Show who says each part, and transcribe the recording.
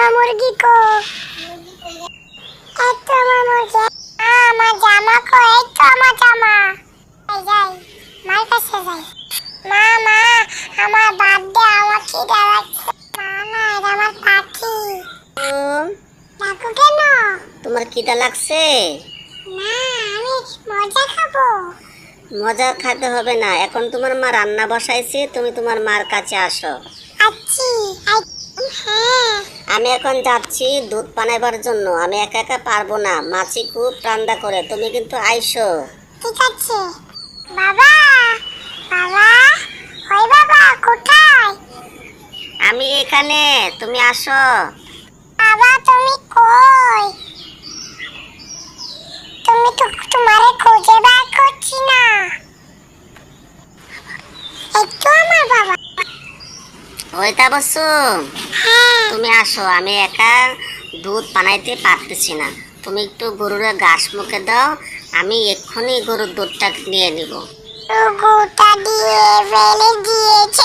Speaker 1: আমার মুরগি কো? এই তো আমার মুরগি। আমার জামা কো? এই তো আমার জামা। এই যাই, মার কাছে যাই। মা মা, আমার বার্থডে, আমার খিদে লাগছে। মা না, এটা আমার পাখি। ডাকো কেন?
Speaker 2: তোমার খিদা লাগছে?
Speaker 1: না, আমি মজা খাবো।
Speaker 2: মজা খেতে হবে না, এখন তোমার মা রান্না বসাইছে, তুমি তোমার মার কাছে আসো।
Speaker 1: আচ্ছি, হ্যাঁ।
Speaker 2: আমি এখন যাচ্ছি দুধ বানাইবার জন্য, আমি একা একা পারবো না, মাছি খুব ঠান্ডা করে, তুমি কিন্তু আইসো।
Speaker 1: ঠিক আছে। বাবা, বাবা, ওই বাবা কোথায়?
Speaker 2: আমি এখানে, তুমি আসো।
Speaker 1: বাবা তুমি কই? তুমি তো তোমারে খুঁজে বের করছি না। এই তো আমার বাবা।
Speaker 2: ওই তা বসু,
Speaker 1: হ্যাঁ।
Speaker 2: তুমি আসো, আমি একা দুধ বানাইতে পারতেছি না, তুমি একটু গরুর ঘাস মুখে দাও, আমি এক্ষুনি গরুর দুধটা নিয়ে নিব।
Speaker 1: গোটা দিয়ে ফেলে দিয়েছে।